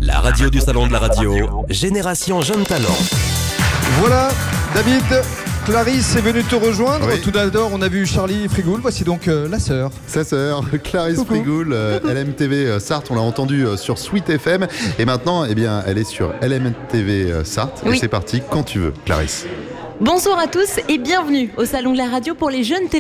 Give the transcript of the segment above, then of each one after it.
La radio du Salon de la Radio, Génération Jeune Talent. Voilà, David, Clarisse est venue te rejoindre. Oui. Tout d'abord, on a vu Charlie Frigoul. Voici donc la sœur. Sa sœur, Clarisse Coucou. Frigoul, LMTV Sarthe, on l'a entendu sur Sweet FM. Et maintenant, eh bien, elle est sur LMTV Sarthe. Oui. Et c'est parti, quand tu veux, Clarisse. Bonsoir à tous et bienvenue au Salon de la Radio pour les jeunes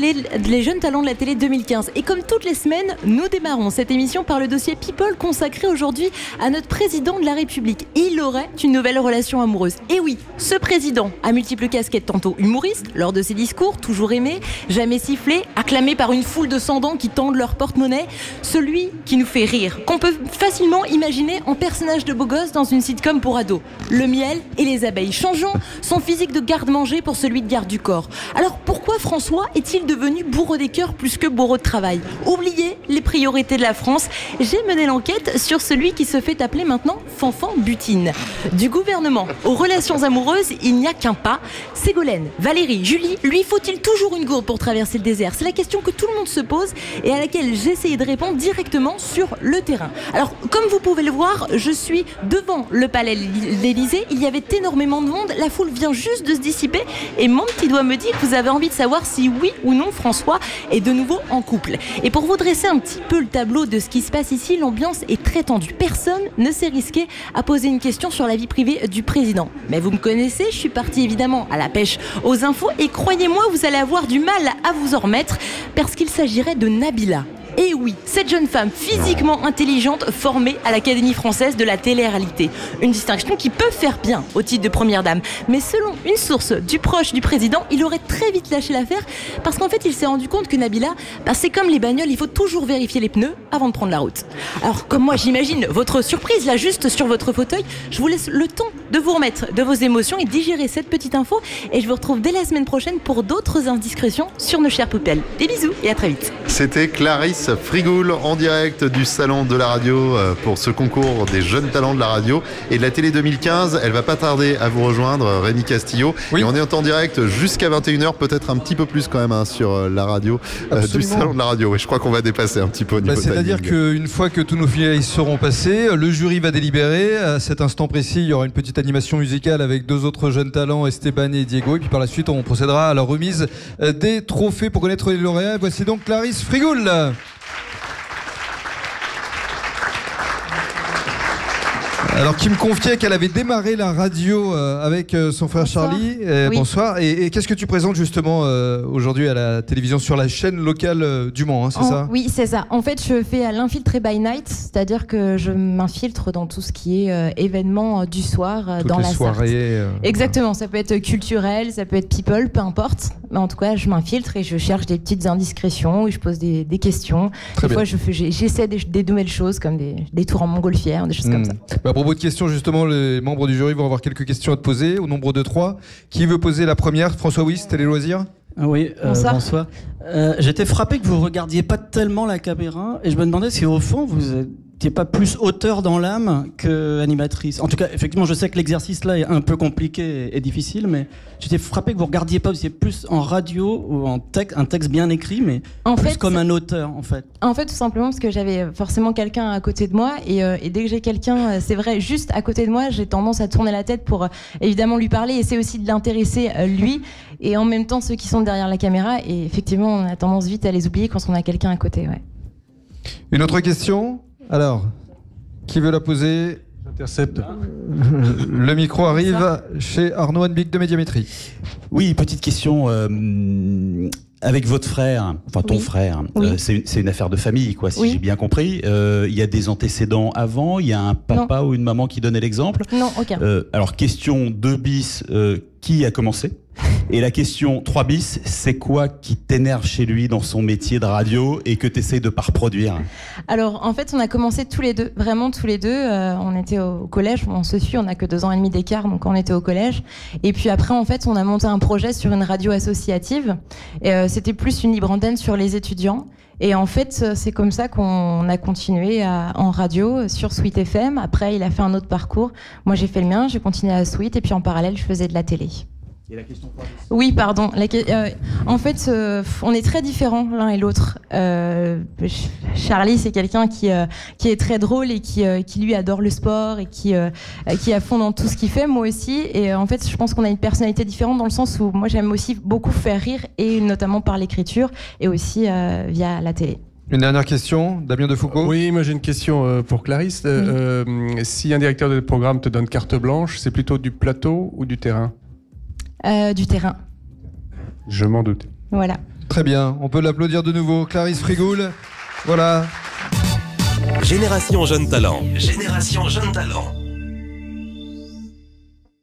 talents de la télé 2015. Et comme toutes les semaines, nous démarrons cette émission par le dossier People consacré aujourd'hui à notre président de la République. Il aurait une nouvelle relation amoureuse. Et oui, ce président a multiples casquettes, tantôt humoriste, lors de ses discours, toujours aimé, jamais sifflé, acclamé par une foule de sans-dents qui tendent leur porte-monnaie, celui qui nous fait rire, qu'on peut facilement imaginer en personnage de beau gosse dans une sitcom pour ados. Le miel et les abeilles, changeant son physique de garde-manger pour celui de garde du corps. Alors pourquoi François est-il devenu bourreau des cœurs plus que bourreau de travail? Oubliez les priorités de la France. J'ai mené l'enquête sur celui qui se fait appeler maintenant Fanfan Butine. Du gouvernement aux relations amoureuses, il n'y a qu'un pas. Ségolène, Valérie, Julie, lui faut-il toujours une gourde pour traverser le désert? C'est la question que tout le monde se pose et à laquelle j'ai essayé de répondre directement sur le terrain. Alors comme vous pouvez le voir, je suis devant le palais de l'Élysée. Il y avait énormément de monde. La foule vient juste de se dissiper et mon petit doigt me dit que vous avez envie de savoir si oui ou non François est de nouveau en couple. Et pour vous dresser un petit peu le tableau de ce qui se passe ici, l'ambiance est très tendue. Personne ne s'est risqué à poser une question sur la vie privée du président. Mais vous me connaissez, je suis partie évidemment à la pêche aux infos et croyez-moi, vous allez avoir du mal à vous en remettre parce qu'il s'agirait de Nabila. Et oui, cette jeune femme physiquement intelligente formée à l'Académie française de la télé-réalité. Une distinction qui peut faire bien au titre de première dame. Mais selon une source du proche du président, il aurait très vite lâché l'affaire parce qu'en fait, il s'est rendu compte que Nabila, c'est comme les bagnoles, il faut toujours vérifier les pneus avant de prendre la route. Alors, comme moi, j'imagine votre surprise là, juste sur votre fauteuil, je vous laisse le temps de vous remettre de vos émotions et digérer cette petite info. Et je vous retrouve dès la semaine prochaine pour d'autres indiscrétions sur nos chères poupelles. Des bisous et à très vite. C'était Clarisse Frigoul en direct du Salon de la Radio pour ce concours des jeunes talents de la radio et de la télé 2015. Elle va pas tarder à vous rejoindre, Rémi Castillo. Oui. Et on est en direct jusqu'à 21h, peut-être un petit peu plus quand même sur la radio du Absolument. Salon de la Radio. Oui, je crois qu'on va dépasser un petit peu au niveau C'est-à-dire timing. qu'une fois que tous nos finalistes seront passés, le jury va délibérer. À cet instant précis, il y aura une petite animation musicale avec deux autres jeunes talents, Esteban et Diego. Et puis par la suite, on procédera à la remise des trophées pour connaître les lauréats. Voici donc Clarisse Frigoul. Alors, qui me confiait qu'elle avait démarré la radio avec son frère Bonsoir. Charlie. Oui. Bonsoir. Et qu'est-ce que tu présentes justement aujourd'hui à la télévision sur la chaîne locale du Mans, hein, c'est ça? Oui, c'est ça. En fait, je fais l'infiltré by night, c'est-à-dire que je m'infiltre dans tout ce qui est événement du soir Toutes dans les la Sarthe. soirées. Exactement, ça peut être culturel, ça peut être people, peu importe. Mais en tout cas, je m'infiltre et je cherche des petites indiscrétions où je pose des questions. Très Des bien. fois, j'essaie des nouvelles choses comme des tours en montgolfière, des choses comme ça. À propos de questions, justement, les membres du jury vont avoir quelques questions à te poser, au nombre de 3. Qui veut poser la première? François Wyss, Télé Loisirs. Oui, Bonsoir. bonsoir. J'étais frappé que vous regardiez pas tellement la caméra et je me demandais si au fond vous n'étiez pas plus auteur dans l'âme que animatrice. En tout cas, effectivement, je sais que l'exercice là est un peu compliqué et difficile, mais j'étais frappé que vous regardiez pas, vous étiez plus en radio ou en texte, un texte bien écrit, mais En plus fait, comme un auteur en fait. En fait, tout simplement parce que j'avais forcément quelqu'un à côté de moi et dès que j'ai quelqu'un, c'est vrai, juste à côté de moi, j'ai tendance à tourner la tête pour évidemment lui parler et c'est aussi de l'intéresser lui et en même temps ceux qui sont derrière la caméra et effectivement on a tendance vite à les oublier quand on a quelqu'un à côté. Ouais. Une autre question? Alors, qui veut la poser? J'intercepte. Le micro arrive chez Arnaud Hanbic de Médiamétrie. Oui, petite question. Avec votre frère, enfin ton Oui. frère, Oui. c'est une affaire de famille, quoi, si Oui. j'ai bien compris. Il y a des antécédents avant, il y a un papa ou une maman qui donnait l'exemple. Non, aucun. Alors, question 2 bis, qui a commencé? Et la question 3 bis, c'est quoi qui t'énerve chez lui dans son métier de radio et que tu essaies de pas reproduire? Alors en fait on a commencé tous les deux, vraiment tous les deux, on était au collège, on se suit, on n'a que 2 ans et demi d'écart donc on était au collège et puis après en fait on a monté un projet sur une radio associative et c'était plus une libre antenne sur les étudiants et en fait c'est comme ça qu'on a continué en radio sur Sweet FM. Après il a fait un autre parcours, moi j'ai fait le mien, j'ai continué à Sweet et puis en parallèle je faisais de la télé. Et la question Oui, pardon. En fait, on est très différents l'un et l'autre. Charlie, c'est quelqu'un qui est très drôle et qui lui adore le sport et qui est à fond dans tout ce qu'il fait, moi aussi. Et en fait, je pense qu'on a une personnalité différente dans le sens où moi, j'aime aussi beaucoup faire rire, et notamment par l'écriture et aussi via la télé. Une dernière question, Damien Defoucault. Oui, moi j'ai une question pour Clarisse. Si un directeur de programme te donne carte blanche, c'est plutôt du plateau ou du terrain ? Du terrain. Je m'en doutais. Voilà. Très bien, on peut l'applaudir de nouveau. Clarisse Frigoul, voilà. Génération Jeune Talent. Génération Jeune Talent.